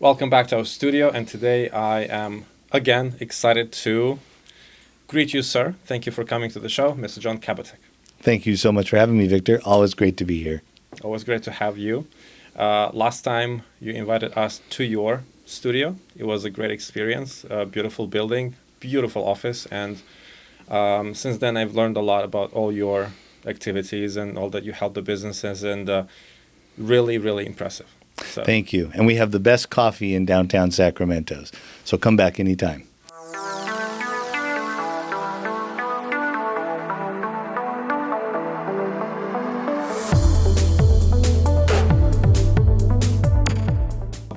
Welcome back to our studio, and today I am again excited to greet you, sir. Thank you for coming to the show, Mr. John Kabateck. Thank you so much for having me, Victor. Always great to be here. Always great to have you. Last time you invited us to your studio. It was a great experience, a beautiful building, beautiful office, and since then I've learned a lot about all your activities and all that you help the businesses, and really, really impressive. So. Thank you. And we have the best coffee in downtown Sacramento, so come back anytime.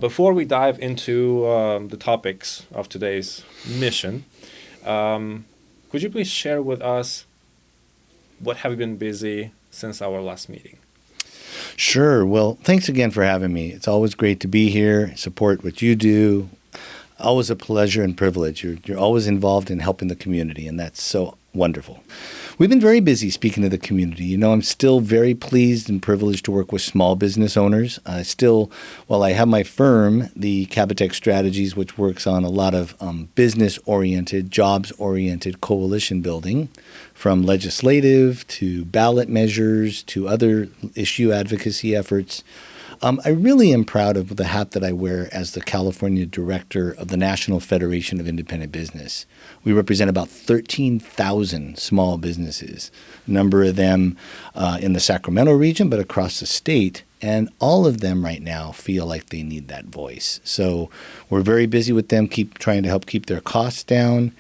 Before we dive into the topics of today's mission, could you please share with us what have you been busy since our last meeting? Sure. Well, thanks again for having me. It's always great to be here, support what you do. Always a pleasure and privilege. You're always involved in helping the community, and that's so wonderful. We've been very busy speaking to the community. You know, I'm still very pleased and privileged to work with small business owners. While I have my firm, the Kabateck Strategies, which works on a lot of business-oriented, jobs-oriented coalition building, from legislative to ballot measures to other issue advocacy efforts. I really am proud of the hat that I wear as the California director of the National Federation of Independent Business. We represent about 13,000 small businesses, a number of them in the Sacramento region, but across the state. And all of them right now feel like they need that voice. So we're very busy with them, trying to help keep their costs down,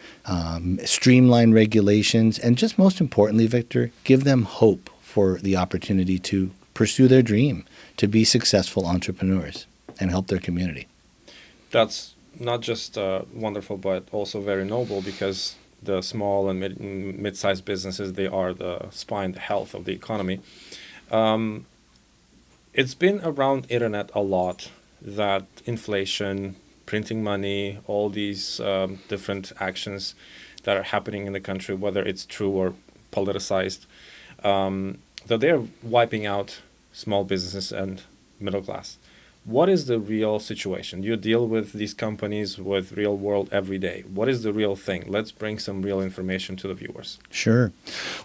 streamline regulations, and just most importantly, Victor, give them hope for the opportunity to pursue their dream, to be successful entrepreneurs and help their community. That's not just wonderful, but also very noble, because the small and mid-sized businesses, they are the spine, the health of the economy. It's been around internet a lot that inflation, printing money, all these different actions that are happening in the country, whether it's true or politicized, that they're wiping out small businesses and middle class. What is the real situation? You deal with these companies with real world every day. What is the real thing? Let's bring some real information to the viewers. Sure.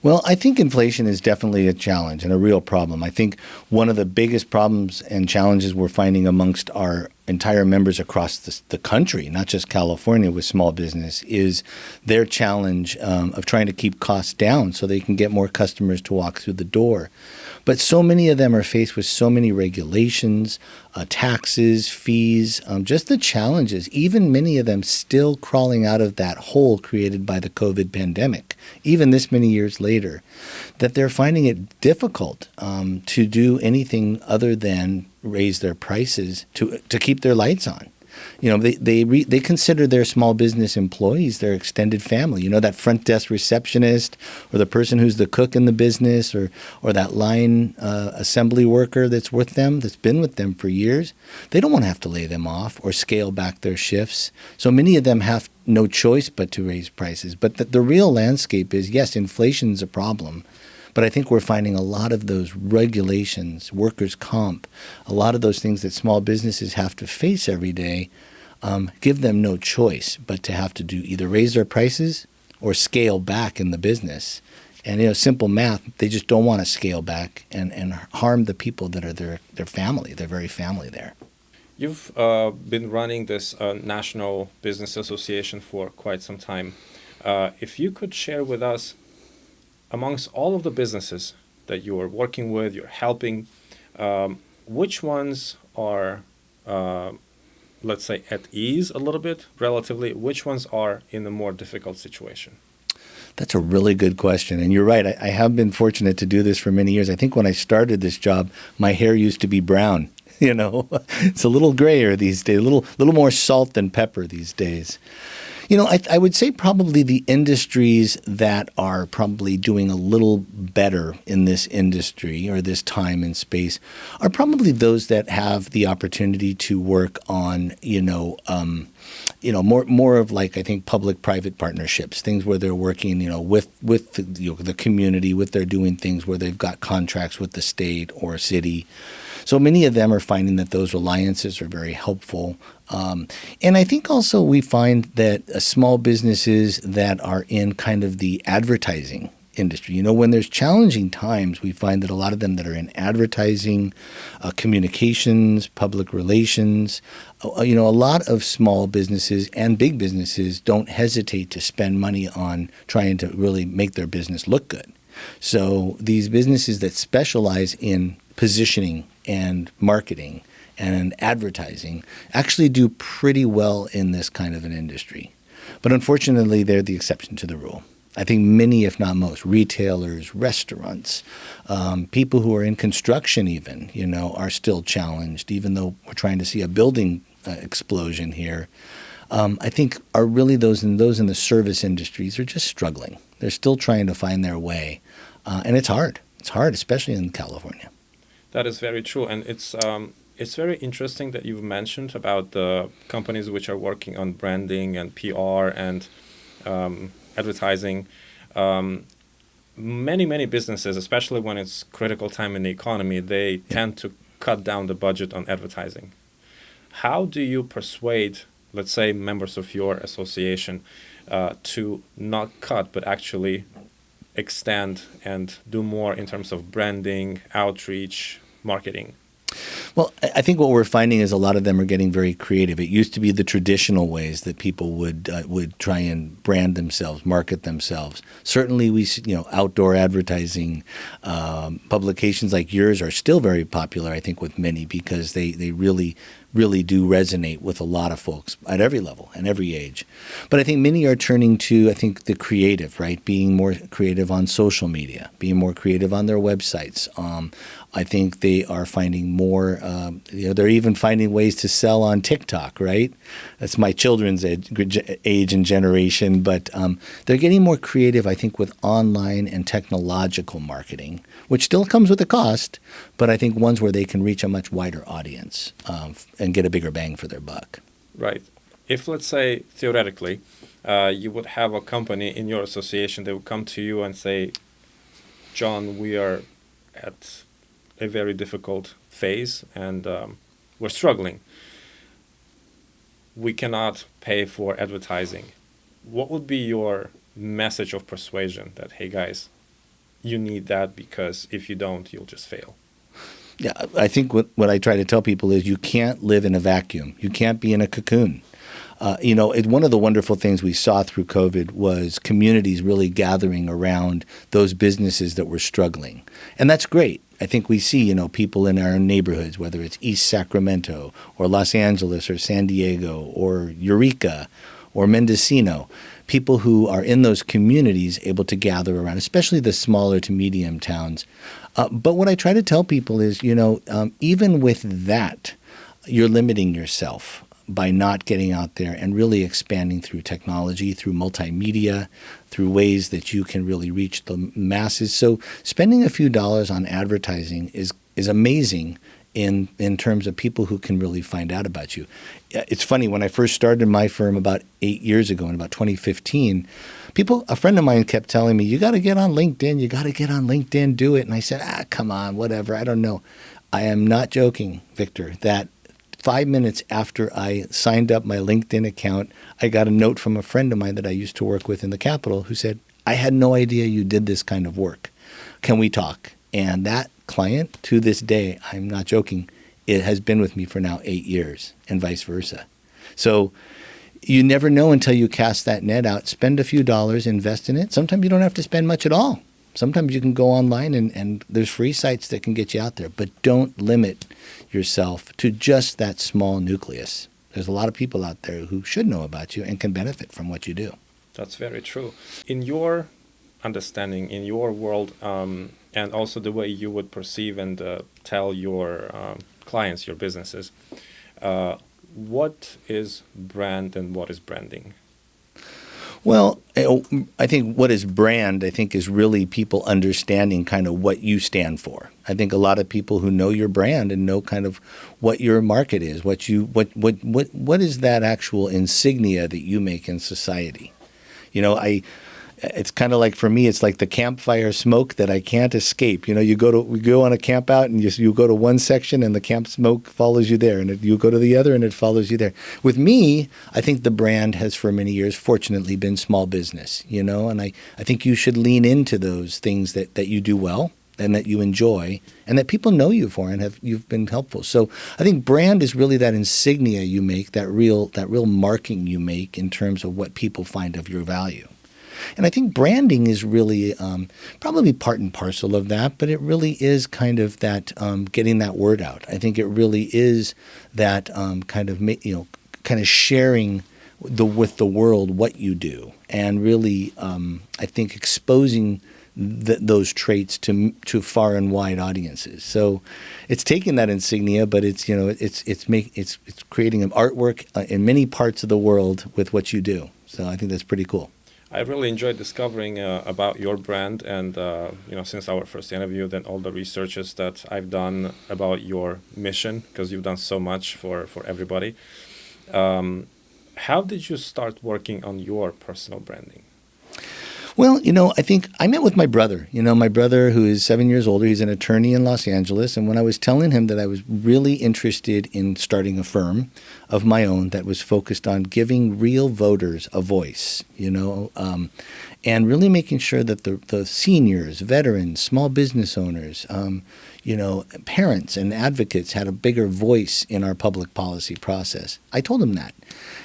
Well, I think inflation is definitely a challenge and a real problem. I think one of the biggest problems and challenges we're finding amongst our entire members across the country, not just California with small business, is their challenge of trying to keep costs down so they can get more customers to walk through the door. But so many of them are faced with so many regulations, taxes, fees, just the challenges, even many of them still crawling out of that hole created by the COVID pandemic, even this many years later, that they're finding it difficult to do anything other than raise their prices to keep their lights on. You know, they consider their small business employees their extended family. You know, that front desk receptionist, or the person who's the cook in the business, or that line assembly worker that's with them, that's been with them for years. They don't want to have to lay them off or scale back their shifts. So many of them have no choice but to raise prices. But the real landscape is, yes, inflation's a problem. But I think we're finding a lot of those regulations, workers' comp, a lot of those things that small businesses have to face every day, give them no choice but to have to do either raise their prices or scale back in the business. And, you know, simple math, they just don't want to scale back and harm the people that are their family, their very family there. You've been running this National Business Association for quite some time. If you could share with us, amongst all of the businesses that you are working with, you're helping, which ones are, let's say, at ease a little bit, relatively? Which ones are in a more difficult situation? That's a really good question. And you're right. I have been fortunate to do this for many years. I think when I started this job, my hair used to be brown. You know, it's a little grayer these days, a little more salt than pepper these days. You know, I would say probably the industries that are probably doing a little better in this industry or this time and space are probably those that have the opportunity to work on, more of like, I think, public-private partnerships, things where they're working, with the community, they're doing things where they've got contracts with the state or city. So many of them are finding that those alliances are very helpful. And I think also we find that small businesses that are in kind of the advertising industry, you know, when there's challenging times, we find that a lot of them that are in advertising, communications, public relations, you know, a lot of small businesses and big businesses don't hesitate to spend money on trying to really make their business look good. So these businesses that specialize in positioning and marketing and advertising actually do pretty well in this kind of an industry. But unfortunately, they're the exception to the rule. I think many, if not most, retailers, restaurants, people who are in construction even, you know, are still challenged, even though we're trying to see a building explosion here. I think are really those in the service industries are just struggling. They're still trying to find their way. And it's hard. It's hard, especially in California. That is very true. And it's very interesting that you've mentioned about the companies which are working on branding and PR and advertising. Many businesses, especially when it's critical time in the economy, they tend to cut down the budget on advertising. How do you persuade, let's say, members of your association to not cut, but actually extend and do more in terms of branding, outreach, marketing? Well, I think what we're finding is a lot of them are getting very creative. It used to be the traditional ways that people would try and brand themselves, market themselves. Certainly, outdoor advertising publications like yours are still very popular, I think, with many because they really do resonate with a lot of folks at every level and every age. But I think many are turning to, I think, the creative, right? Being more creative on social media, being more creative on their websites. I think they are finding more, they're even finding ways to sell on TikTok, right? That's my children's age and generation, but they're getting more creative, I think, with online and technological marketing, which still comes with a cost, but I think ones where they can reach a much wider audience and get a bigger bang for their buck. Right. If, let's say, theoretically, you would have a company in your association that would come to you and say, John, we are at a very difficult phase and we're struggling. We cannot pay for advertising. What would be your message of persuasion that, hey guys, you need that because if you don't, you'll just fail? Yeah, I think what I try to tell people is you can't live in a vacuum. You can't be in a cocoon. One of the wonderful things we saw through COVID was communities really gathering around those businesses that were struggling. And that's great. I think we see, people in our neighborhoods, whether it's East Sacramento or Los Angeles or San Diego or Eureka or Mendocino, people who are in those communities able to gather around, especially the smaller to medium towns. But what I try to tell people is, even with that, you're limiting yourself by not getting out there and really expanding through technology, through multimedia, through ways that you can really reach the masses. So spending a few dollars on advertising is amazing in terms of people who can really find out about you. It's funny, when I first started my firm about 8 years ago, in about 2015, a friend of mine kept telling me, you got to get on LinkedIn, do it. And I said, come on, whatever, I don't know. I am not joking, Victor, that 5 minutes after I signed up my LinkedIn account, I got a note from a friend of mine that I used to work with in the Capitol who said, I had no idea you did this kind of work. Can we talk? And that client, to this day, I'm not joking, it has been with me for now 8 years and vice versa. So you never know until you cast that net out, spend a few dollars, invest in it. Sometimes you don't have to spend much at all. Sometimes you can go online and there's free sites that can get you out there, but don't limit yourself to just that small nucleus. There's a lot of people out there who should know about you and can benefit from what you do. That's very true. In your understanding, in your world, and also the way you would perceive and tell your clients, your businesses, what is brand and what is branding? Well, I think what is brand, is really people understanding kind of what you stand for. I think a lot of people who know your brand and know kind of what your market is, what is that actual insignia that you make in society. it's kind of like, for me, it's like the campfire smoke that I can't escape. You know, we go on a camp out, and you go to one section and the camp smoke follows you there, and you go to the other and it follows you there. With me, I think the brand has for many years, fortunately, been small business, you know, and I think you should lean into those things that you do well and that you enjoy and that people know you for and you've been helpful. So I think brand is really that insignia you make, that real marking you make in terms of what people find of your value. And I think branding is really probably part and parcel of that, but it really is kind of that getting that word out. I think it really is that kind of sharing with the world what you do, and really I think exposing those traits to far and wide audiences. So it's taking that insignia, but it's creating an artwork in many parts of the world with what you do. So I think that's pretty cool. I really enjoyed discovering about your brand, and since our first interview, then all the researches that I've done about your mission, because you've done so much for everybody. How did you start working on your personal branding? Well, I think I met with my brother. My brother, who is 7 years older, he's an attorney in Los Angeles. And when I was telling him that I was really interested in starting a firm of my own that was focused on giving real voters a voice, and really making sure that the seniors, veterans, small business owners, parents and advocates had a bigger voice in our public policy process. I told him that.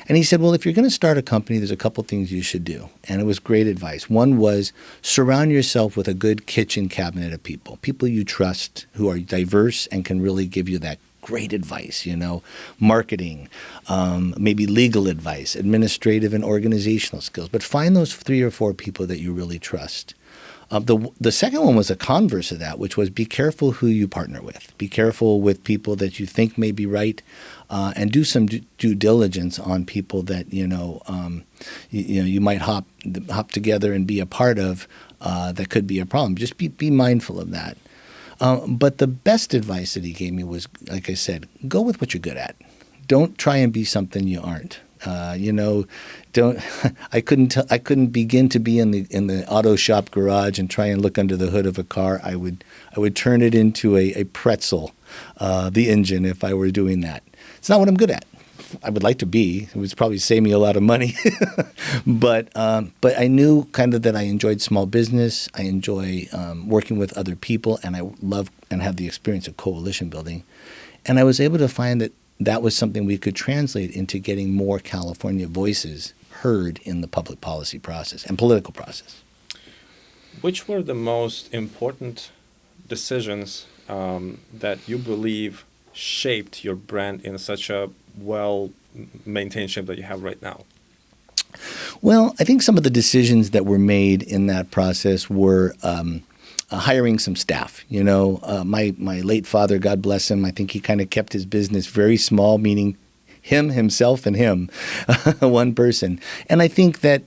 And he said, well, if you're going to start a company, there's a couple things you should do. And it was great advice. One was surround yourself with a good kitchen cabinet of people you trust, who are diverse and can really give you that great advice, marketing, maybe legal advice, administrative and organizational skills. But find those 3 or 4 people that you really trust. The second one was a converse of that, which was be careful who you partner with. Be careful with people that you think may be right, and do some due diligence on people that you might hop together and be a part of that could be a problem. Just be mindful of that. But the best advice that he gave me was, like I said, go with what you're good at. Don't try and be something you aren't. I couldn't begin to be in the auto shop garage and try and look under the hood of a car. I would turn it into a pretzel, the engine, if I were doing that. It's not what I'm good at. I would like to be. It would probably save me a lot of money. But I knew kind of that I enjoyed small business. I enjoy working with other people, and I love and have the experience of coalition building. And I was able to find that was something we could translate into getting more California voices heard in the public policy process and political process. Which were the most important decisions that you believe shaped your brand in such a well-maintained shape that you have right now? Well, I think some of the decisions that were made in that process were hiring some staff. My late father, God bless him, I think he kind of kept his business very small, meaning himself, and him, one person. And I think that,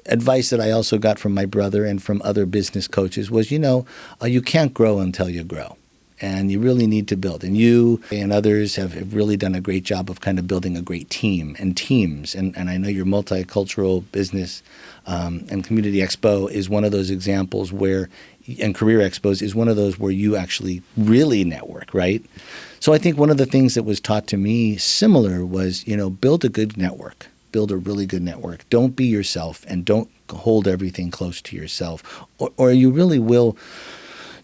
advice that I also got from my brother and from other business coaches was, you can't grow until you grow. And you really need to build. And you and others have really done a great job of kind of building a great team and teams. And I know your multicultural business and community expo is one of those examples and career expos is one of those where you actually really network, right? So I think one of the things that was taught to me similar was, build a good network. Build a really good network. Don't be yourself, and don't hold everything close to yourself, or you really will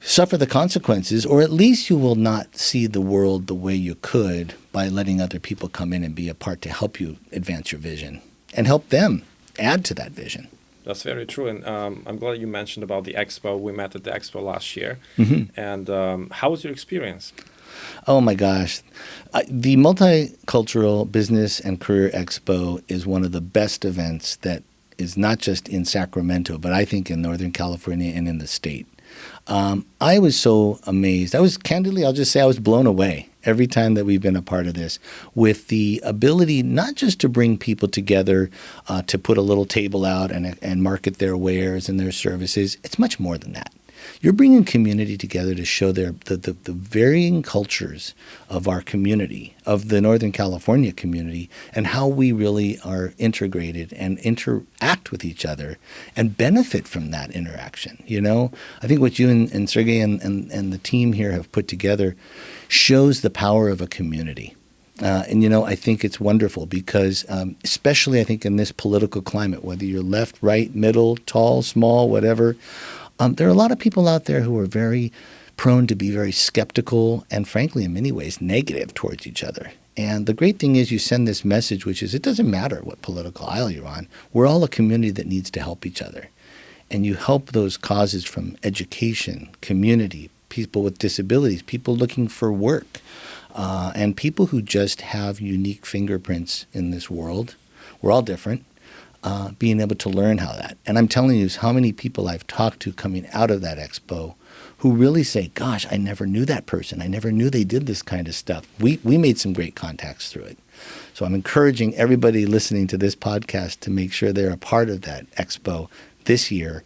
suffer the consequences, or at least you will not see the world the way you could by letting other people come in and be a part to help you advance your vision and help them add to that vision. That's very true. And I'm glad you mentioned about the expo. We met at the expo last year. Mm-hmm. And how was your experience? Oh, my gosh. The Multicultural Business and Career Expo is one of the best events that is not just in Sacramento, but I think in Northern California and in the state. I was so amazed. I'll just say I was blown away every time that we've been a part of this, with the ability not just to bring people together to put a little table out and market their wares and their services. It's much more than that. You're bringing community together to show the varying cultures of our community, of the Northern California community, and how we really are integrated and interact with each other and benefit from that interaction. I think what you and Sergey and the team here have put together shows the power of a community. I think it's wonderful because, especially I think in this political climate, whether you're left, right, middle, tall, small, whatever, there are a lot of people out there who are very prone to be very skeptical and, frankly, in many ways, negative towards each other. And the great thing is you send this message, which is it doesn't matter what political aisle you're on. We're all a community that needs to help each other. And you help those causes from education, community, people with disabilities, people looking for work, and people who just have unique fingerprints in this world. We're all different. Being able to learn how that. And I'm telling you how many people I've talked to coming out of that expo who really say, gosh, I never knew that person. I never knew they did this kind of stuff. We made some great contacts through it. So I'm encouraging everybody listening to this podcast to make sure they're a part of that expo this year,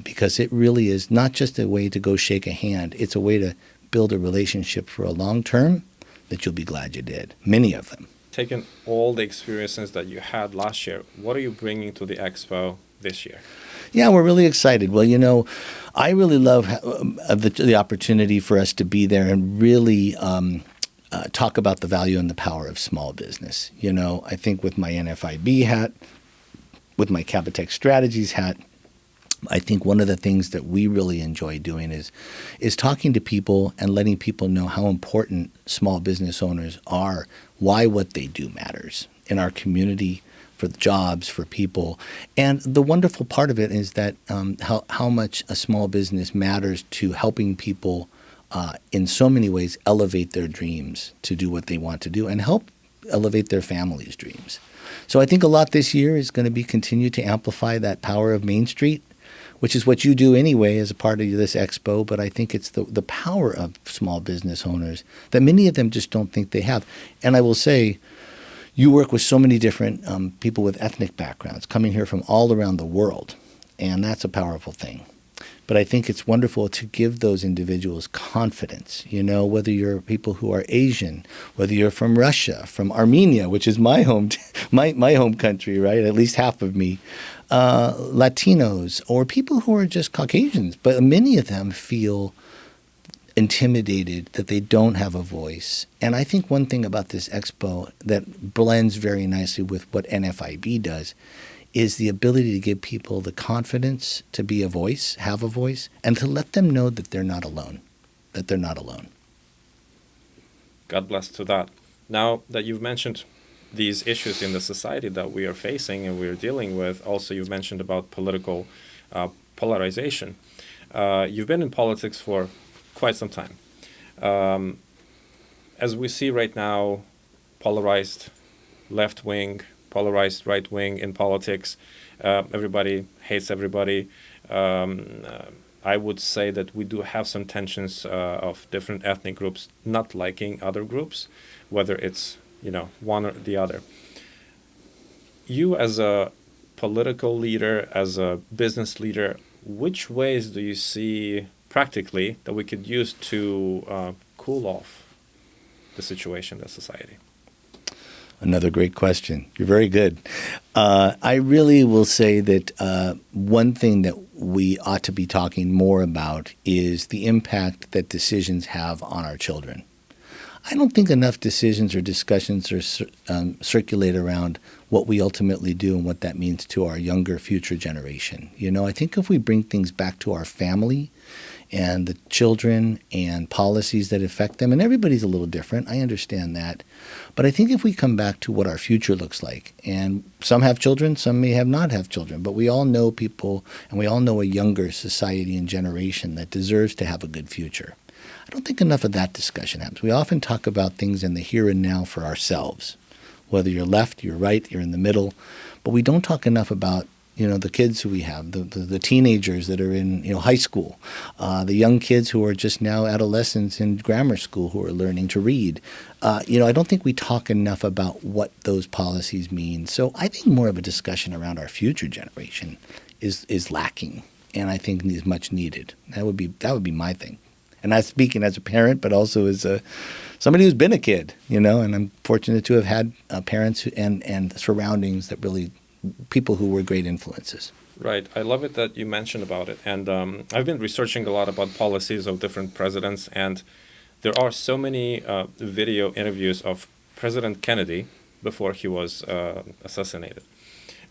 because it really is not just a way to go shake a hand. It's a way to build a relationship for a long term that you'll be glad you did, many of them. Taking all the experiences that you had last year, what are you bringing to the expo this year? Yeah, we're really excited. Well, I really love the opportunity for us to be there and really talk about the value and the power of small business. I think with my NFIB hat, with my Kabateck Strategies hat, I think one of the things that we really enjoy doing is talking to people and letting people know how important small business owners are, why what they do matters in our community, for the jobs, for people. And the wonderful part of it is that how much a small business matters to helping people in so many ways elevate their dreams to do what they want to do and help elevate their families' dreams. So I think a lot this year is going to be continue to amplify that power of Main Street, which is what you do anyway as a part of this expo. But I think it's the power of small business owners that many of them just don't think they have. And I will say, you work with so many different people with ethnic backgrounds coming here from all around the world, and that's a powerful thing. But I think it's wonderful to give those individuals confidence, whether you're people who are Asian, whether you're from Russia, from Armenia, which is my home country, right? At least half of me, Latinos, or people who are just Caucasians. But many of them feel intimidated that they don't have a voice. And I think one thing about this expo that blends very nicely with what NFIB does is the ability to give people the confidence to be a voice, have a voice, and to let them know that they're not alone, God bless to that. Now that you've mentioned these issues in the society that we are facing and we're dealing with, also you've mentioned about political polarization. You've been in politics for quite some time. As we see right now, polarized left wing, polarized right wing in politics. Everybody hates everybody. I would say that we do have some tensions of different ethnic groups not liking other groups, whether it's one or the other. You as a political leader, as a business leader, which ways do you see practically that we could use to cool off the situation in the society? Another great question. You're very good. I really will say that one thing that we ought to be talking more about is the impact that decisions have on our children. I don't think enough decisions or discussions circulate around what we ultimately do and what that means to our younger future generation. I think if we bring things back to our family and the children and policies that affect them, and everybody's a little different, I understand that. But I think if we come back to what our future looks like, and some have children, some may not have children, but we all know people and we all know a younger society and generation that deserves to have a good future. I don't think enough of that discussion happens. We often talk about things in the here and now for ourselves, whether you're left, you're right, you're in the middle, but we don't talk enough about the kids who we have, the teenagers that are in high school, the young kids who are just now adolescents in grammar school who are learning to read. I don't think we talk enough about what those policies mean. So I think more of a discussion around our future generation is lacking. and I think is much needed. That would be my thing. And I'm speaking as a parent, but also as somebody who's been a kid, and I'm fortunate to have had parents and surroundings that really, people who were great influences. Right. I love it that you mentioned about it. And I've been researching a lot about policies of different presidents, and there are so many video interviews of President Kennedy before he was assassinated.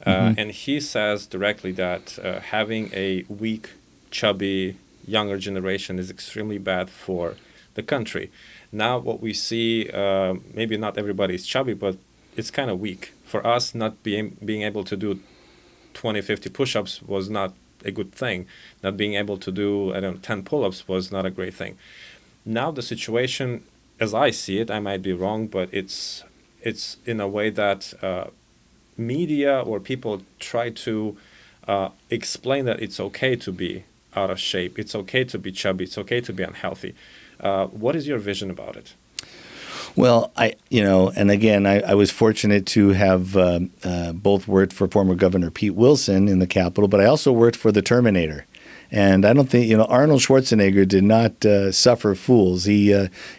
And he says directly that having a weak, chubby, younger generation is extremely bad for the country. Now what we see, maybe not everybody is chubby, but it's kind of weak. For us, not being able to do 20, 50 push-ups was not a good thing. Not being able to do, 10 pull-ups was not a great thing. Now the situation, as I see it, I might be wrong, but it's in a way that media or people try to explain that it's okay to be out of shape, it's okay to be chubby, it's okay to be unhealthy. What is your vision about it? Well, and again, I was fortunate to have both worked for former Governor Pete Wilson in the Capitol, but I also worked for the Terminator. And I don't think, Arnold Schwarzenegger did not suffer fools. He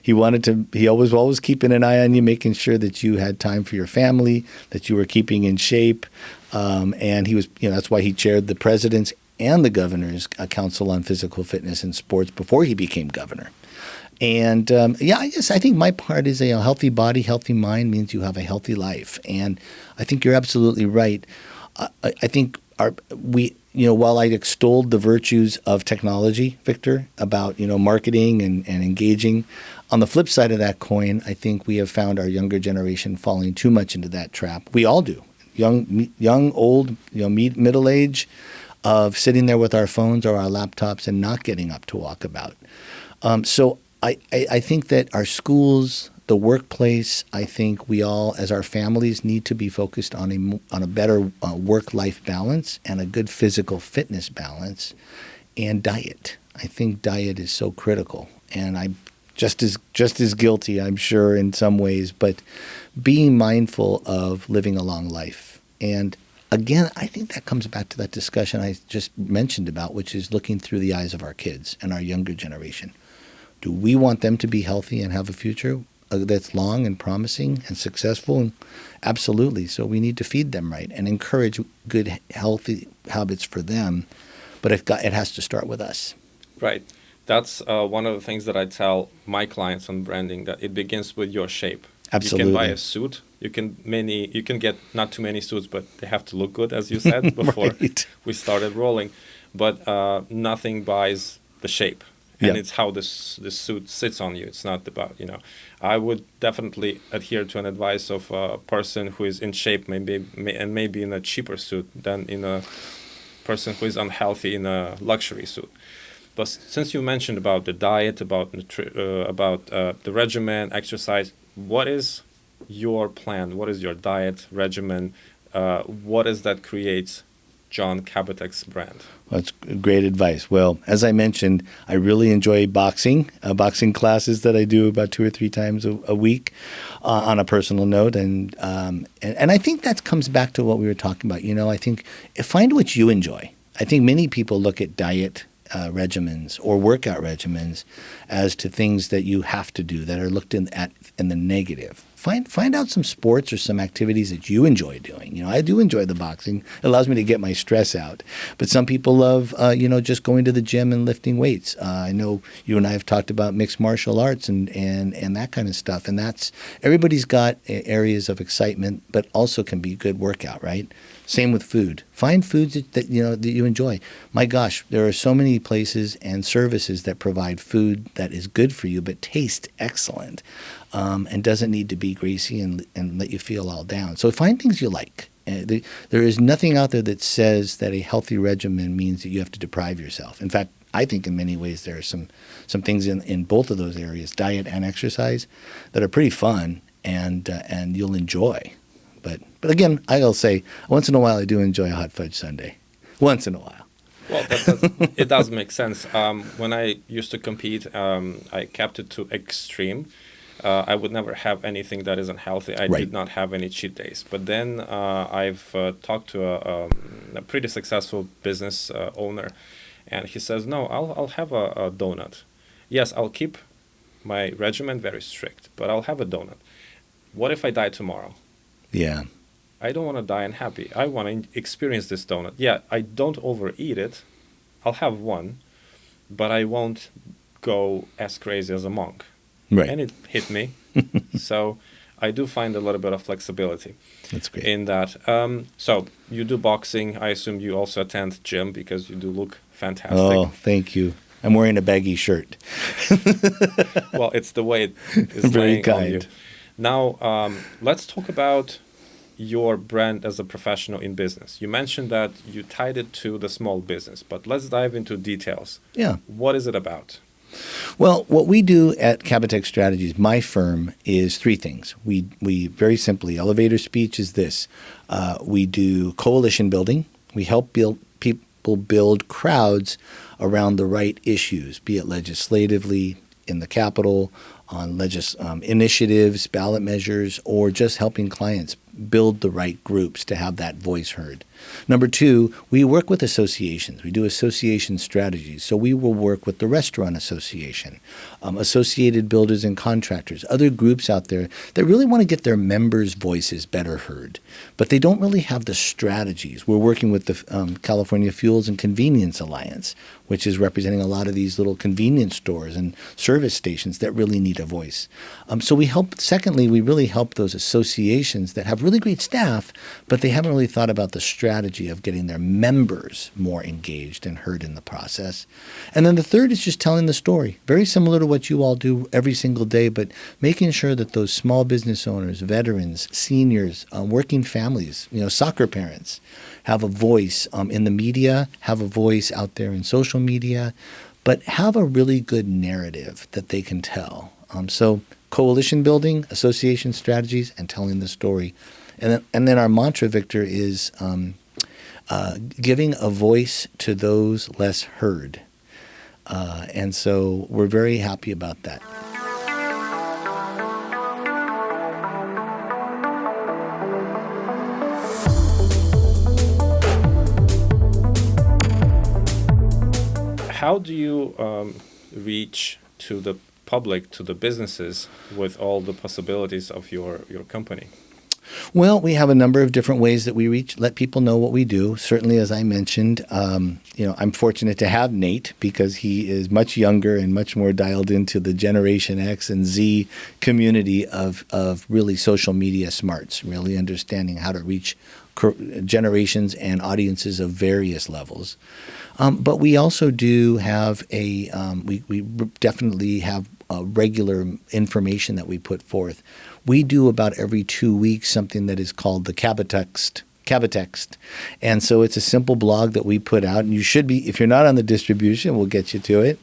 was always keeping an eye on you, making sure that you had time for your family, that you were keeping in shape. And he was, that's why he chaired the president's and the governor's Council on Physical Fitness and Sports before he became governor. And I think my part is a healthy body, healthy mind means you have a healthy life. And I think you're absolutely right. I think while I extolled the virtues of technology, Victor, about marketing and engaging, on the flip side of that coin, I think we have found our younger generation falling too much into that trap. We all do, young, old, middle age, of sitting there with our phones or our laptops and not getting up to walk about. So I think that our schools, the workplace, I think we all, as our families, need to be focused on a better work-life balance and a good physical fitness balance, and diet. I think diet is so critical, and I'm just as guilty, I'm sure, in some ways, but being mindful of living a long life. And again, I think that comes back to that discussion I just mentioned about, which is looking through the eyes of our kids and our younger generation. Do we want them to be healthy and have a future that's long and promising and successful? And absolutely. So we need to feed them right and encourage good, healthy habits for them. But it has to start with us. Right. That's one of the things that I tell my clients on branding, that it begins with your shape. Absolutely. You can buy a suit. You can get not too many suits, but they have to look good, as you said before Right. we started rolling. But nothing buys the shape. And it's how this suit sits on you. It's not about, I would definitely adhere to an advice of a person who is in shape, maybe in a cheaper suit than in a person who is unhealthy in a luxury suit. But since you mentioned about the diet, about the regimen, exercise, what is your plan? What is your diet regimen? What is that creates John Kabateck's brand? Well, that's great advice. Well, as I mentioned, I really enjoy boxing classes that I do about 2 or 3 times a week on a personal note. And I think that comes back to what we were talking about. I think find what you enjoy. I think many people look at diet regimens or workout regimens as to things that you have to do that are looked at in the negative. Find out some sports or some activities that you enjoy doing. I do enjoy the boxing. It allows me to get my stress out. But some people love, just going to the gym and lifting weights. I know you and I have talked about mixed martial arts and that kind of stuff. And everybody's got areas of excitement, but also can be good workout, right? Same with food. Find foods that you enjoy. My gosh, there are so many places and services that provide food that is good for you but tastes excellent, and doesn't need to be greasy and let you feel all down. So find things you like. There is nothing out there that says that a healthy regimen means that you have to deprive yourself. In fact, I think in many ways there are some things in both of those areas, diet and exercise, that are pretty fun and you'll enjoy. But again, I'll say once in a while I do enjoy a hot fudge sundae. Once in a while. Well, it does make sense. When I used to compete, I kept it to extreme. I would never have anything that isn't healthy. I did not have any cheat days. But then I've talked to a pretty successful business owner, And he says, no, I'll have a donut. Yes, I'll keep my regimen very strict, but I'll have a donut. What if I die tomorrow? Yeah. I don't want to die unhappy. I want to experience this donut. Yeah, I don't overeat it. I'll have one, but I won't go as crazy as a monk. Right. And it hit me. So I do find a little bit of flexibility That's great. in that. So you do boxing. I assume you also attend gym because you do look fantastic. Oh, thank you. I'm wearing a baggy shirt. Well, it's the way it is Very laying on you. kind. Now, let's talk about your brand as a professional in business. You mentioned that you tied it to the small business, but let's dive into details. Yeah. What is it about? Well, what we do at Kabateck Strategies, my firm, is three things. We very simply, elevator speech is this. We do coalition building. We help people build crowds around the right issues, be it legislatively, in the Capitol, on initiatives, ballot measures, or just helping clients build the right groups to have that voice heard. Number two, we work with associations. We do association strategies. So we will work with the Restaurant Association, Associated Builders and Contractors, other groups out there that really want to get their members' voices better heard, but they don't really have the strategies. We're working with the California Fuels and Convenience Alliance, which is representing a lot of these little convenience stores and service stations that really need a voice. So we help, secondly, we really help those associations that have really great staff, but they haven't really thought about the strategy of getting their members more engaged and heard in the process. And then the third is just telling the story, very similar to what you all do every single day, but making sure that those small business owners, veterans, seniors, working families, soccer parents, have a voice in the media, have a voice out there in social media, but have a really good narrative that they can tell. So coalition building, association strategies, and telling the story. And then our mantra, Victor, is giving a voice to those less heard. And so we're very happy about that. How do you reach to the public, to the businesses, with all the possibilities of your company? Well, we have a number of different ways that we let people know what we do. Certainly, as I mentioned, I'm fortunate to have Nate because he is much younger and much more dialed into the Generation X and Z community of really social media smarts, really understanding how to reach generations and audiences of various levels. But we also do have we definitely have regular information that we put forth. We do about every 2 weeks something that is called the Kabateck. And so it's a simple blog that we put out. And you should be, if you're not on the distribution, we'll get you to it.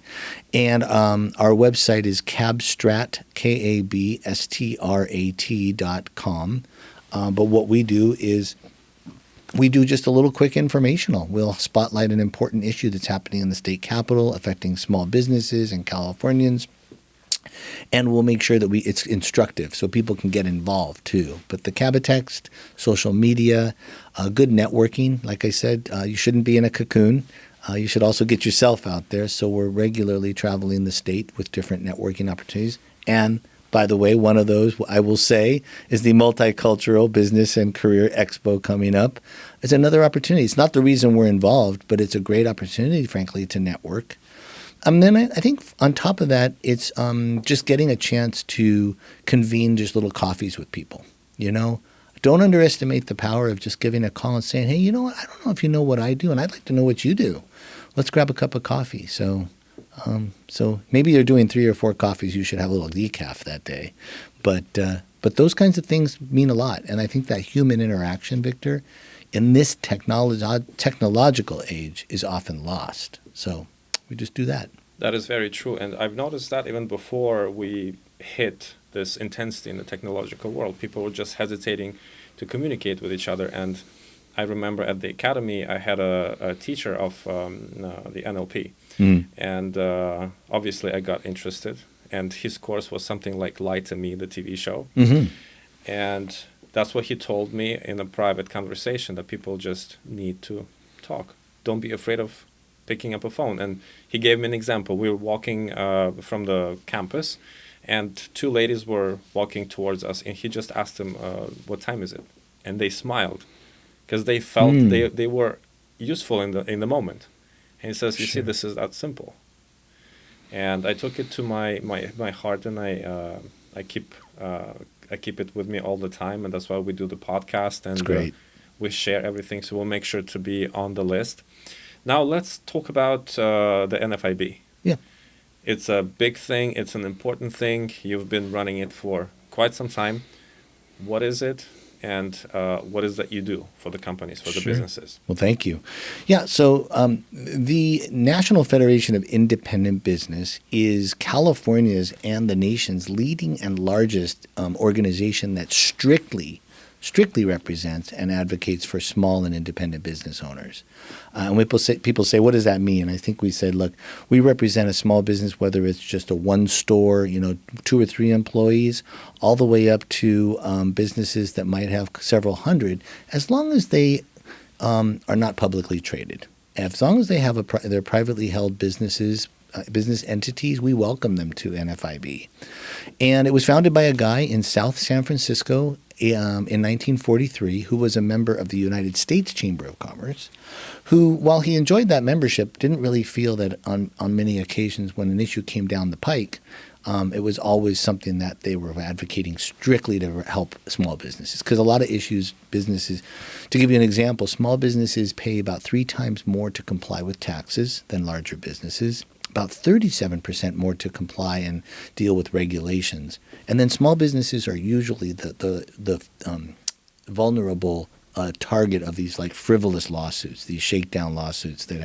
And our website is Kabstrat, KABSTRAT.com. But what we do is we do just a little quick informational. We'll spotlight an important issue that's happening in the state capitol affecting small businesses and Californians. And we'll make sure that it's instructive so people can get involved too. But the Kabateck, social media, good networking. Like I said, you shouldn't be in a cocoon. You should also get yourself out there. So we're regularly traveling the state with different networking opportunities. And by the way, one of those, I will say, is the Multicultural Business and Career Expo coming up. It's another opportunity. It's not the reason we're involved, but it's a great opportunity, frankly, to network. Then I think on top of that, it's just getting a chance to convene just little coffees with people. Don't underestimate the power of just giving a call and saying, hey, you know what? I don't know if you know what I do, and I'd like to know what you do. Let's grab a cup of coffee. So maybe you're doing 3 or 4 coffees. You should have a little decaf that day. But those kinds of things mean a lot. And I think that human interaction, Victor, in this technological age is often lost. So we just do that. That is very true. And I've noticed that even before we hit this intensity in the technological world, people were just hesitating to communicate with each other. And I remember at the academy, I had a teacher of the NLP. And obviously I got interested. And his course was something like Lie to Me, the TV show. And that's what he told me in a private conversation, that people just need to talk. Don't be afraid of picking up a phone. And he gave me an example. We were walking from the campus, and two ladies were walking towards us, and he just asked them, "What time is it?" And they smiled, because they felt they were useful in the moment. And he says, "You see, this is that simple." And I took it to my heart, and I keep it with me all the time, and that's why we do the podcast, and great. We share everything. So we'll make sure to be on the list. Now let's talk about the NFIB. Yeah. It's a big thing. It's an important thing. You've been running it for quite some time. What is it? And what is that you do for the companies, for the businesses? Well, thank you. Yeah, so the National Federation of Independent Business is California's and the nation's leading and largest organization that strictly represents and advocates for small and independent business owners. And people say, what does that mean? I think we said, look, we represent a small business, whether it's just a one store, 2 or 3 employees, all the way up to businesses that might have several hundred, as long as they are not publicly traded. As long as they have they're privately held business entities, we welcome them to NFIB. And it was founded by a guy in South San Francisco in 1943 who was a member of the United States Chamber of Commerce, who, while he enjoyed that membership, didn't really feel that on many occasions when an issue came down the pike, it was always something that they were advocating strictly to help small businesses. Because a lot of issues, businesses, to give you an example, small businesses pay about 3 times more to comply with taxes than larger businesses, about 37% more to comply and deal with regulations. And then small businesses are usually the vulnerable target of these like frivolous lawsuits, these shakedown lawsuits that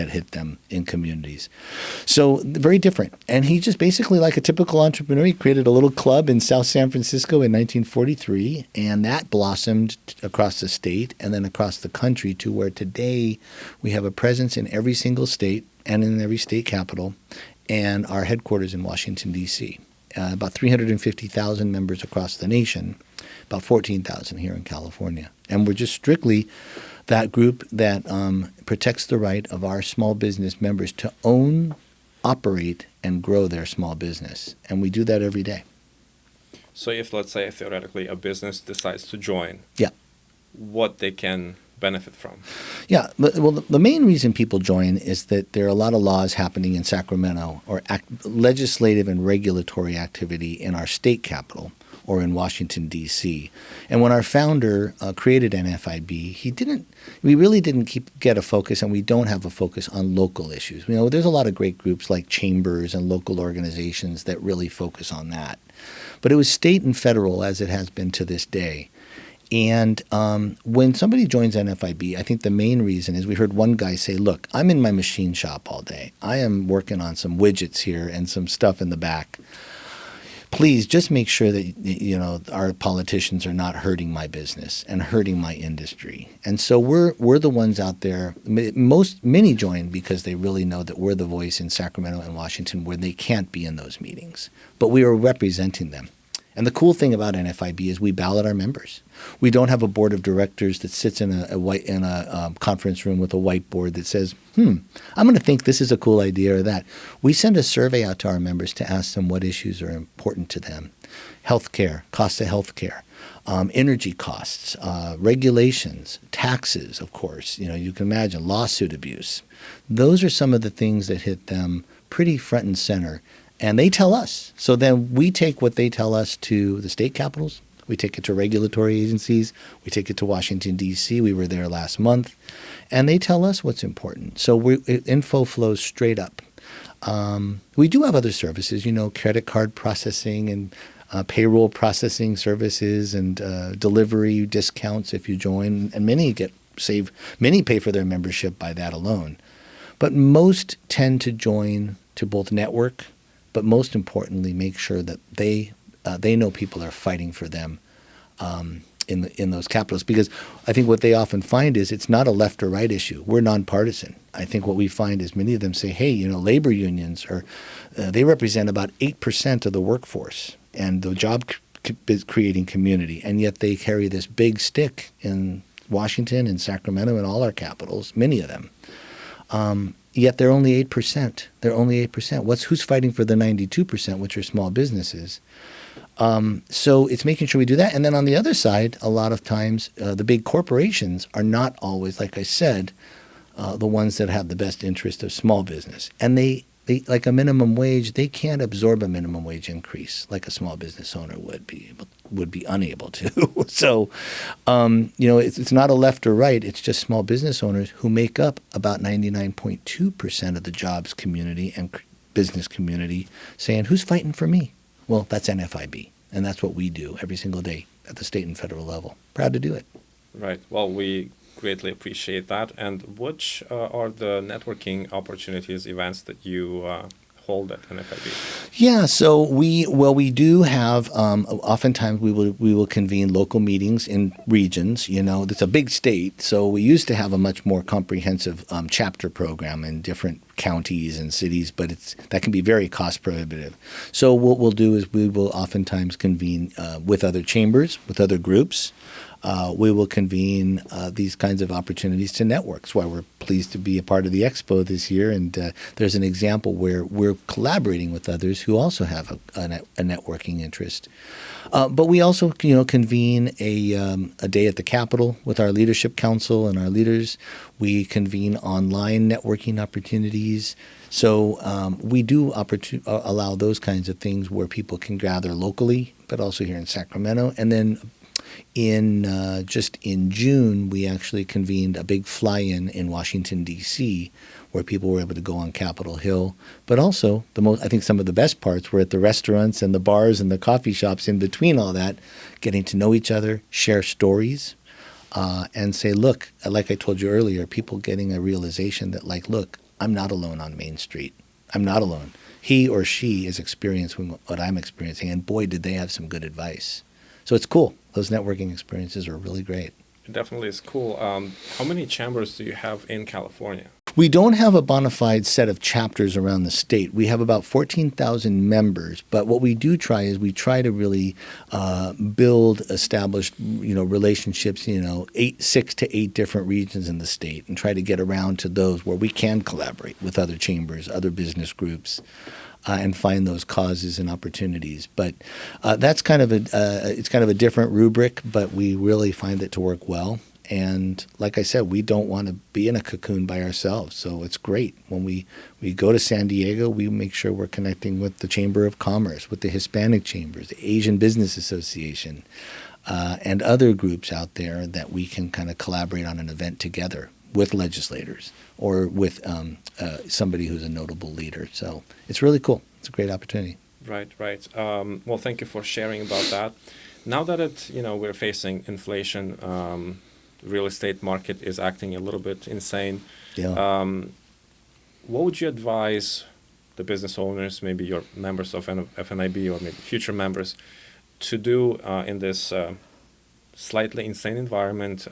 hit them in communities. So very different. And he just basically, like a typical entrepreneur, he created a little club in South San Francisco in 1943, and that blossomed across the state and then across the country to where today we have a presence in every single state and in every state capital, and our headquarters in Washington, D.C. About 350,000 members across the nation, about 14,000 here in California. And we're just strictly that group that protects the right of our small business members to own, operate, and grow their small business. And we do that every day. So if, let's say, theoretically, a business decides to join, yeah, what they can benefit from? Yeah, well, the main reason people join is that there are a lot of laws happening in Sacramento, or legislative and regulatory activity in our state capital or in Washington, D.C. And when our founder created NFIB, we really didn't get a focus, and we don't have a focus on local issues. There's a lot of great groups like chambers and local organizations that really focus on that. But it was state and federal, as it has been to this day. And when somebody joins NFIB, I think the main reason is we heard one guy say, look, I'm in my machine shop all day. I am working on some widgets here and some stuff in the back. Please just make sure that our politicians are not hurting my business and hurting my industry. And so we're the ones out there. Many join because they really know that we're the voice in Sacramento and Washington where they can't be in those meetings. But we are representing them. And the cool thing about NFIB is we ballot our members. We don't have a board of directors that sits in a conference room with a whiteboard that says, I'm going to think this is a cool idea or that. We send a survey out to our members to ask them what issues are important to them. Healthcare, cost of healthcare, energy costs, regulations, taxes, of course. You can imagine lawsuit abuse. Those are some of the things that hit them pretty front and center. And they tell us. So then we take what they tell us to the state capitals. We take it to regulatory agencies. We take it to Washington, D.C. We were there last month. And they tell us what's important. So info flows straight up. We do have other services, credit card processing and payroll processing services and delivery discounts if you join. And many pay for their membership by that alone. But most tend to join to both network, but most importantly, make sure that they know people are fighting for them in those capitals. Because I think what they often find is it's not a left or right issue. We're nonpartisan. I think what we find is many of them say, hey, labor unions they represent about 8% of the workforce and the job creating community, and yet they carry this big stick in Washington and Sacramento and all our capitals, many of them. Yet they're only 8%. They're only 8%. Who's fighting for the 92%, which are small businesses? So it's making sure we do that. And then on the other side, a lot of times the big corporations are not always, like I said, the ones that have the best interest of small business. And they like a minimum wage, they can't absorb a minimum wage increase like a small business owner would be unable to. So, it's not a left or right. It's just small business owners who make up about 99.2% of the jobs community and business community saying, who's fighting for me? Well, that's NFIB. And that's what we do every single day at the state and federal level. Proud to do it. Right. Well, we greatly appreciate that. And which are the networking opportunities, events that you hold at NFIB? Yeah, so we do have. Oftentimes we will convene local meetings in regions. It's a big state, so we used to have a much more comprehensive chapter program in different counties and cities, but that can be very cost prohibitive. So what we'll do is we will oftentimes convene with other chambers, with other groups. We will convene these kinds of opportunities to network. That's why we're pleased to be a part of the expo this year. And there's an example where we're collaborating with others who also have a networking interest. But we also, convene a day at the Capitol with our leadership council and our leaders. We convene online networking opportunities. So we do allow those kinds of things where people can gather locally, but also here in Sacramento. And then just in June, we actually convened a big fly-in in Washington, D.C., where people were able to go on Capitol Hill. But also, I think some of the best parts were at the restaurants and the bars and the coffee shops in between all that, getting to know each other, share stories, and say, look, like I told you earlier, people getting a realization that, look, I'm not alone on Main Street. I'm not alone. He or she is experiencing what I'm experiencing, and boy, did they have some good advice. So it's cool. Those networking experiences are really great. It definitely is cool. How many chambers do you have in California? We don't have a bona fide set of chapters around the state. We have about 14,000 members, but what we do try is we try to really build established, relationships, 6 to 8 different regions in the state, and try to get around to those where we can collaborate with other chambers, other business groups. And find those causes and opportunities, but that's kind of a different rubric. But we really find it to work well. And like I said, we don't want to be in a cocoon by ourselves. So it's great when we go to San Diego. We make sure we're connecting with the Chamber of Commerce, with the Hispanic Chambers, the Asian Business Association, and other groups out there that we can kind of collaborate on an event together with legislators or with somebody who's a notable leader. So it's really cool. It's a great opportunity. Right. Well, thank you for sharing about that. Now that we're facing inflation, real estate market is acting a little bit insane. Yeah. What would you advise the business owners, maybe your members of FNIB or maybe future members, to do in this slightly insane environment?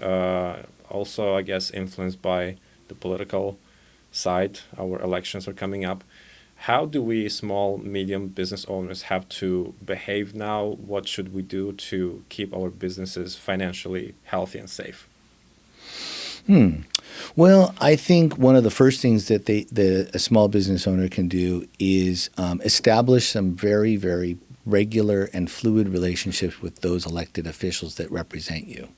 Also, I guess, influenced by the political side. Our elections are coming up. How do we small, medium business owners have to behave now? What should we do to keep our businesses financially healthy and safe? Well, I think one of the first things that a small business owner can do is establish some very, very regular and fluid relationships with those elected officials that represent you.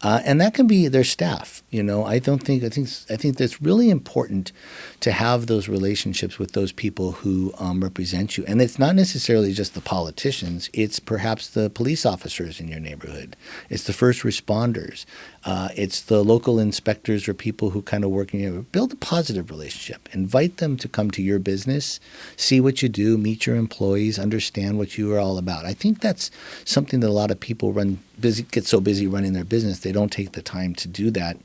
And that can be their staff. I think that's really important to have those relationships with those people who represent you. And it's not necessarily just the politicians. It's perhaps the police officers in your neighborhood. It's the first responders. It's the local inspectors or people who kind of work in your. Build a positive relationship. Invite them to come to your business, see what you do, meet your employees, understand what you are all about. I think that's something that a lot of people get so busy running their business, they don't take the time to do that.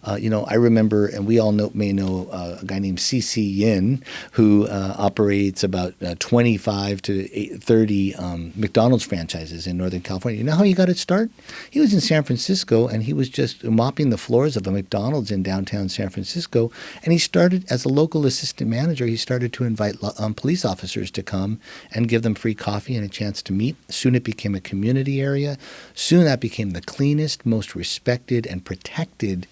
I remember, and we all may know a guy named C.C. Yin, who operates about 25 to 30 McDonald's franchises in Northern California. You know how he got its start? He was in San Francisco, and he was just mopping the floors of a McDonald's in downtown San Francisco. And he started, as a local assistant manager, he started to invite police officers to come and give them free coffee and a chance to meet. Soon it became a community area. Soon that became the cleanest, most respected, and protected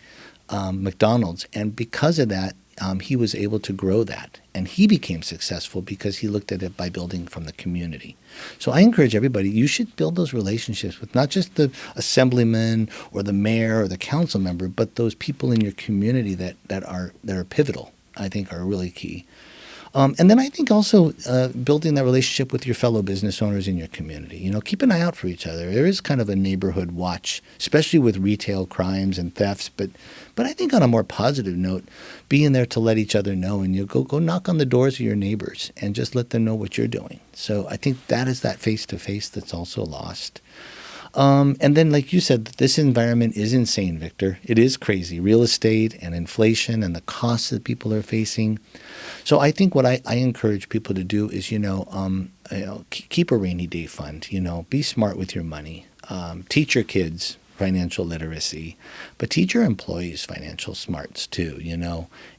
McDonald's. And because of that, he was able to grow that. And he became successful because he looked at it by building from the community. So I encourage everybody, you should build those relationships with not just the assemblyman or the mayor or the council member, but those people in your community that are pivotal, I think are really key. And then I think also building that relationship with your fellow business owners in your community. Keep an eye out for each other. There is kind of a neighborhood watch, especially with retail crimes and thefts. But I think on a more positive note, being there to let each other know, and you go knock on the doors of your neighbors and just let them know what you're doing. So I think that is that face-to-face that's also lost. And then, like you said, this environment is insane, Victor. It is crazy. Real estate and inflation and the costs that people are facing. So I think what I encourage people to do is, keep a rainy day fund. Be smart with your money. Teach your kids financial literacy, but teach your employees financial smarts too.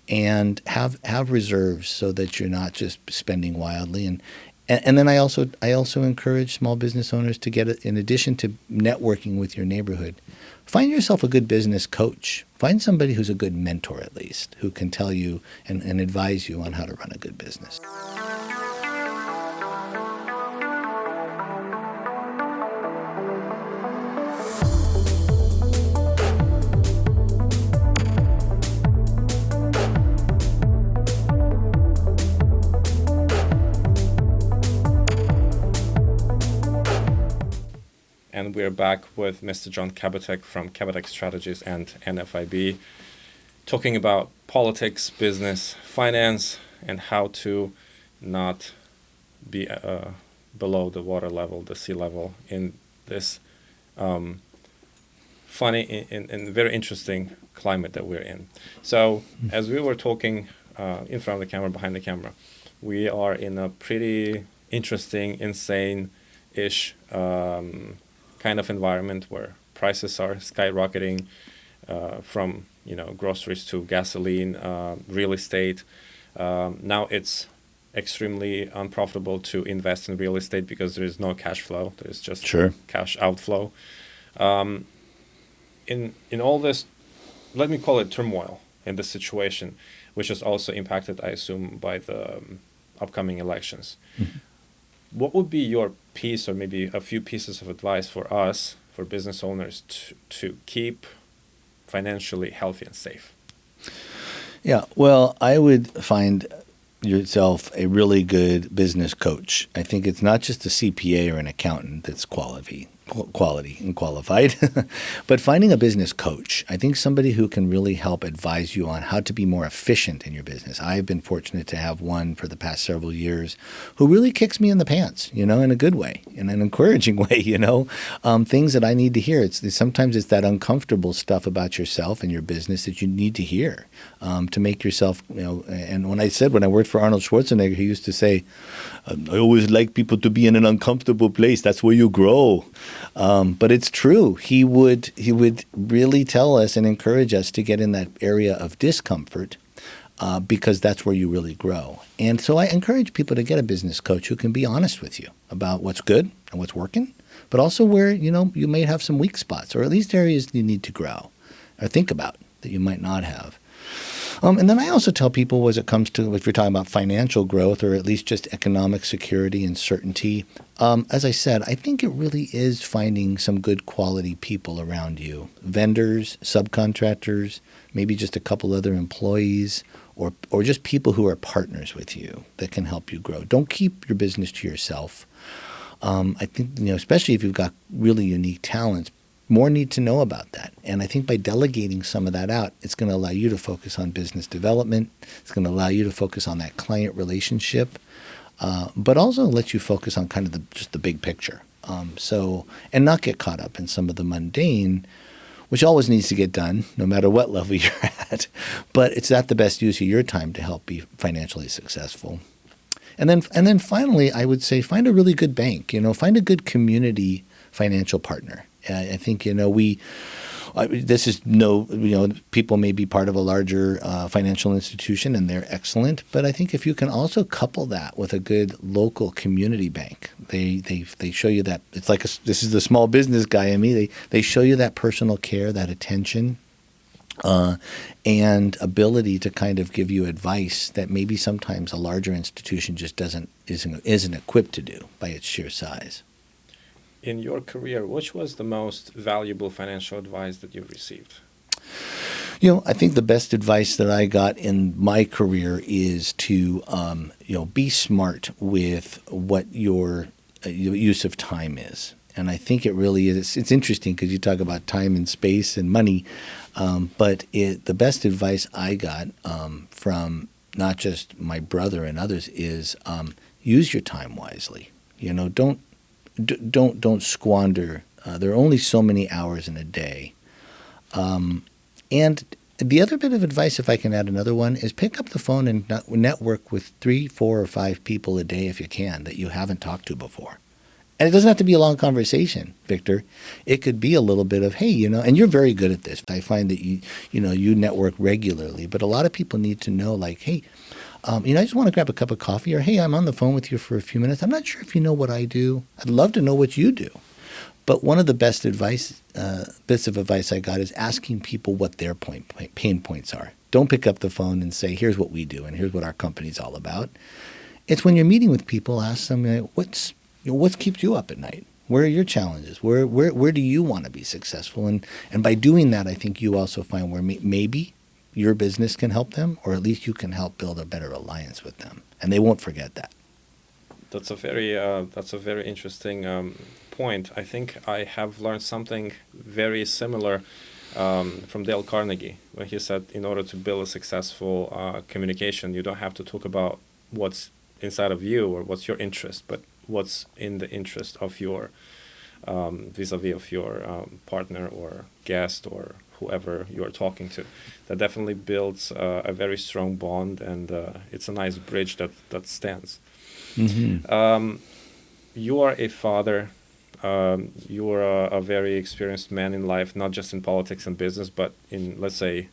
And have reserves so that you're not just spending wildly. And then I also encourage small business owners to get it, in addition to networking with your neighborhood, find yourself a good business coach. Find somebody who's a good mentor, at least, who can tell you and advise you on how to run a good business. And we're back with Mr. John Kabateck from Kabateck Strategies and NFIB, talking about politics, business, finance, and how to not be below the water level, the sea level, in this funny and very interesting climate that we're in. So as we were talking in front of the camera, behind the camera, we are in a pretty interesting, insane-ish kind of environment where prices are skyrocketing from groceries to gasoline, real estate. Now it's extremely unprofitable to invest in real estate because there is no cash flow. There is just cash outflow. In all this, let me call it turmoil in this situation, which is also impacted, I assume, by the upcoming elections. Mm-hmm. What would be your piece, or maybe a few pieces of advice for us, for business owners, to keep financially healthy and safe? Yeah, well, I would find yourself a really good business coach. I think it's not just a CPA or an accountant that's quality and qualified, but finding a business coach. I think somebody who can really help advise you on how to be more efficient in your business. I've been fortunate to have one for the past several years who really kicks me in the pants, in a good way, in an encouraging way, things that I need to hear. Sometimes it's that uncomfortable stuff about yourself and your business that you need to hear to make yourself, and when I worked for Arnold Schwarzenegger, he used to say, I always like people to be in an uncomfortable place. That's where you grow. But it's true. He would really tell us and encourage us to get in that area of discomfort because that's where you really grow. And so I encourage people to get a business coach who can be honest with you about what's good and what's working, but also where you may have some weak spots, or at least areas you need to grow or think about that you might not have. And then I also tell people, as it comes to, if you're talking about financial growth or at least just economic security and certainty, as I said, I think it really is finding some good quality people around you, vendors, subcontractors, maybe just a couple other employees, or just people who are partners with you that can help you grow. Don't keep your business to yourself. I think, especially if you've got really unique talents, more need to know about that. And I think by delegating some of that out, it's going to allow you to focus on business development. It's going to allow you to focus on that client relationship, but also let you focus on kind of just the big picture. And not get caught up in some of the mundane, which always needs to get done, no matter what level you're at. But it's not the best use of your time to help be financially successful. And then finally, I would say find a really good bank. Find a good community financial partner. I think, this is people may be part of a larger financial institution and they're excellent. But I think if you can also couple that with a good local community bank, they show you that it's like this is the small business guy in me. They show you that personal care, that attention. and ability to kind of give you advice that maybe sometimes a larger institution just isn't equipped to do by its sheer size. In your career, which was the most valuable financial advice that you've received? I think the best advice that I got in my career is to, be smart with what your use of time is. And I think it really is. It's interesting because you talk about time and space and money, but the best advice I got from not just my brother and others is use your time wisely. Don't squander. There are only so many hours in a day. And the other bit of advice, if I can add another one, is pick up the phone and network with 3, 4, or 5 people a day if you can that you haven't talked to before. And it doesn't have to be a long conversation, Victor. It could be a little bit of, hey, and you're very good at this. I find that you network regularly, but a lot of people need to know, like, hey, I just want to grab a cup of coffee, or hey, I'm on the phone with you for a few minutes. I'm not sure if you know what I do. I'd love to know what you do. But one of the best bits of advice I got is asking people what their pain points are. Don't pick up the phone and say, here's what we do and here's what our company's all about. It's when you're meeting with people, ask them, what keeps you up at night? Where are your challenges? Where do you want to be successful? And by doing that, I think you also find where maybe your business can help them, or at least you can help build a better alliance with them. And they won't forget that. That's a very interesting point. I think I have learned something very similar from Dale Carnegie, when he said, in order to build a successful communication, you don't have to talk about what's inside of you or what's your interest, but what's in the interest of your vis-a-vis of your partner or guest or whoever you are talking to. That definitely builds a very strong bond, and it's a nice bridge that stands. Mm-hmm. You are a father. You are a very experienced man in life, not just in politics and business, but in, let's say,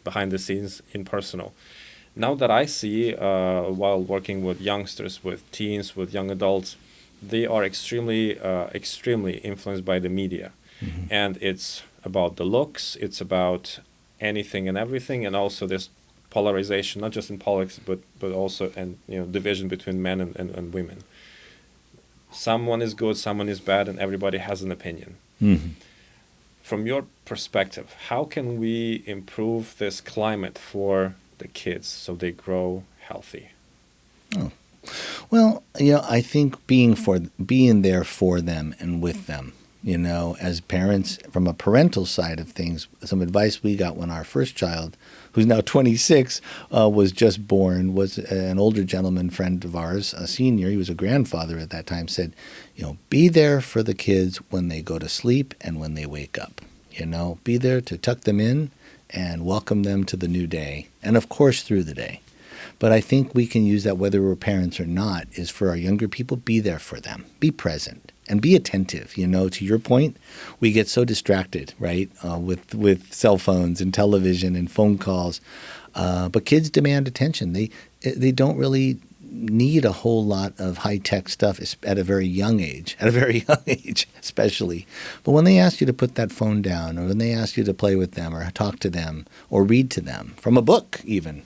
behind the scenes, in personal. Now that I see, while working with youngsters, with teens, with young adults, they are extremely influenced by the media. Mm-hmm. And it's about the looks, it's about anything and everything, and also this polarization, not just in politics, but also division between men and women. Someone is good, someone is bad, and everybody has an opinion. Mm-hmm. From your perspective, how can we improve this climate for the kids so they grow healthy? Oh. Well, I think being there for them and with them, as parents, from a parental side of things, some advice we got when our first child, who's now 26, was just born, was an older gentleman friend of ours, a senior, he was a grandfather at that time, said, be there for the kids when they go to sleep and when they wake up. Be there to tuck them in and welcome them to the new day, and of course through the day. But I think we can use that whether we're parents or not, is for our younger people, be there for them, be present, and be attentive. To your point, we get so distracted, right, with cell phones and television and phone calls. But kids demand attention. They don't really need a whole lot of high-tech stuff at a very young age, especially. But when they ask you to put that phone down, or when they ask you to play with them or talk to them or read to them, from a book even,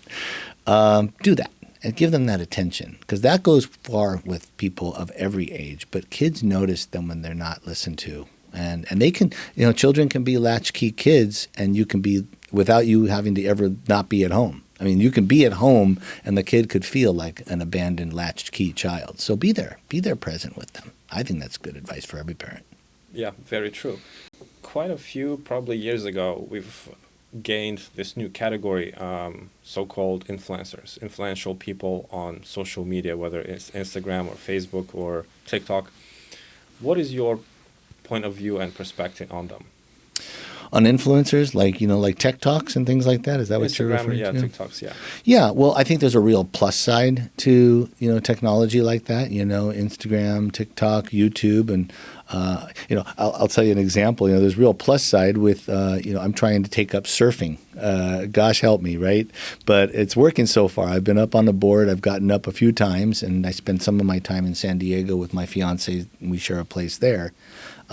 do that and give them that attention, because that goes far with people of every age. But kids notice them when they're not listened to. And they can, children can be latchkey kids, and you can be, without you having to ever not be at home. I mean, you can be at home and the kid could feel like an abandoned latchkey child. So be there present with them. I think that's good advice for every parent. Yeah, very true. Quite a few, probably years ago, we've gained this new category, so-called influencers, influential people on social media, whether it's Instagram or Facebook or TikTok. What is your point of view and perspective on them? On influencers, like Tech Talks and things like that? Is that what you're referring to? TikToks, yeah. Yeah, well, I think there's a real plus side to, technology like that, Instagram, TikTok, YouTube, and, I'll tell you an example. There's real plus side with, I'm trying to take up surfing. Gosh help me, right? But it's working so far. I've been up on the board. I've gotten up a few times, and I spend some of my time in San Diego with my fiance. We share a place there.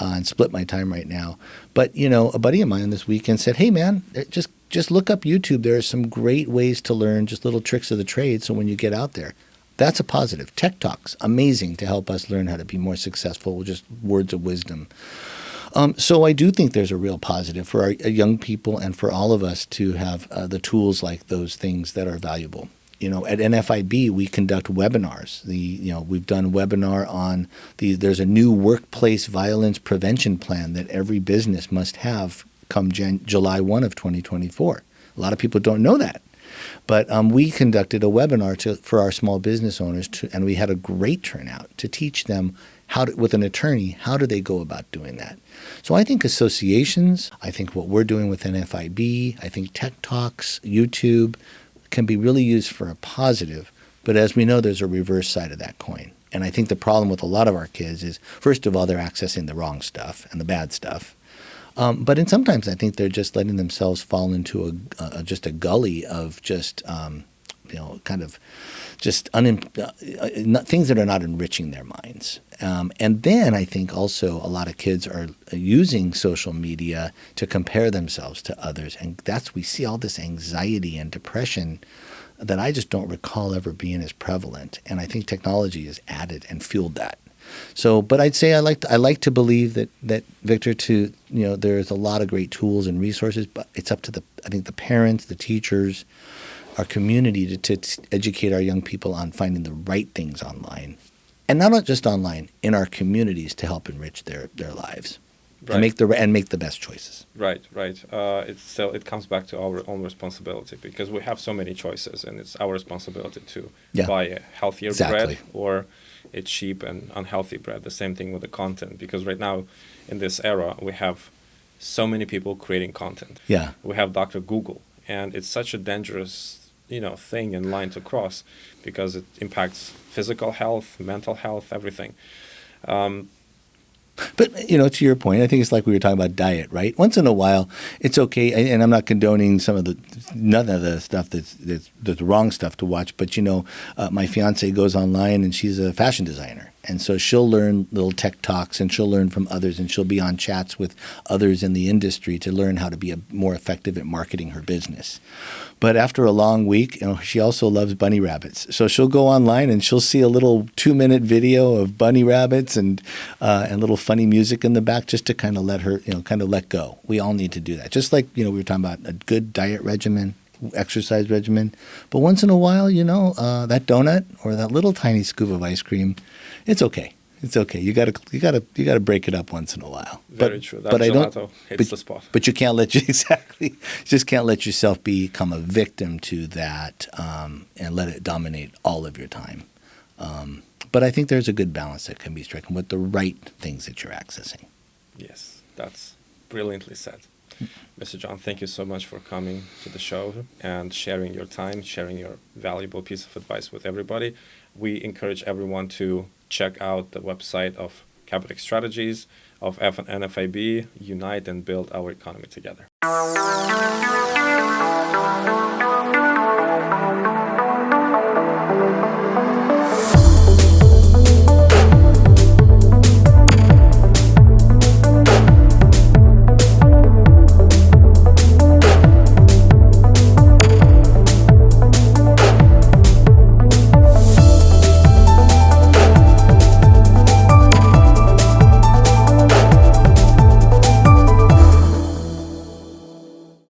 And split my time right now. But, a buddy of mine this weekend said, hey, man, just just look up YouTube. There are some great ways to learn just little tricks of the trade. So when you get out there, that's a positive. Tech Talks, amazing to help us learn how to be more successful with just words of wisdom. So I do think there's a real positive for our young people and for all of us to have the tools like those things that are valuable. At NFIB, we conduct webinars. We've done webinar on there's a new workplace violence prevention plan that every business must have come July 1 of 2024. A lot of people don't know that. But we conducted a webinar for our small business owners, and we had a great turnout to teach them with an attorney, how do they go about doing that? So I think associations, I think what we're doing with NFIB, I think Tech Talks, YouTube, can be really used for a positive. But as we know, there's a reverse side of that coin. And I think the problem with a lot of our kids is, first of all, they're accessing the wrong stuff and the bad stuff. But sometimes I think they're just letting themselves fall into just a gully of just, kind of just things that are not enriching their minds. And then I think also a lot of kids are using social media to compare themselves to others. And we see all this anxiety and depression that I just don't recall ever being as prevalent. And I think technology has added and fueled that. So, but I'd say I like to believe that Victor, there's a lot of great tools and resources, but it's up to the parents, the teachers, our community to educate our young people on finding the right things online, and not just online, in our communities to help enrich their lives, right, and make the best choices. Right. It comes back to our own responsibility, because we have so many choices, and it's our responsibility to buy a healthier bread or a cheap and unhealthy bread. The same thing with the content, because right now in this era we have so many people creating content. Yeah, we have Dr. Google, and it's such a dangerous thing and line to cross, because it impacts physical health, mental health, everything. But, to your point, I think it's like we were talking about diet, right? Once in a while, it's okay. And I'm not condoning none of the stuff that's the wrong stuff to watch. But, my fiance goes online and she's a fashion designer. And so she'll learn little tech talks, and she'll learn from others, and she'll be on chats with others in the industry to learn how to be more effective at marketing her business. But after a long week, she also loves bunny rabbits. So she'll go online and she'll see a little 2-minute video of bunny rabbits and little funny music in the back, just to kind of let her, kind of let go. We all need to do that. Just like, we were talking about a good diet regimen, exercise regimen. But once in a while, that donut or that little tiny scoop of ice cream, it's okay. It's okay. You gotta break it up once in a while. Very true. That gelato hits the spot. But you can't just can't let yourself become a victim to that and let it dominate all of your time. But I think there's a good balance that can be stricken with the right things that you're accessing. Yes, that's brilliantly said. Mr. John, thank you so much for coming to the show and sharing your time, sharing your valuable piece of advice with everybody. We encourage everyone to check out the website of Kabateck Strategies, of NFIB, unite and build our economy together.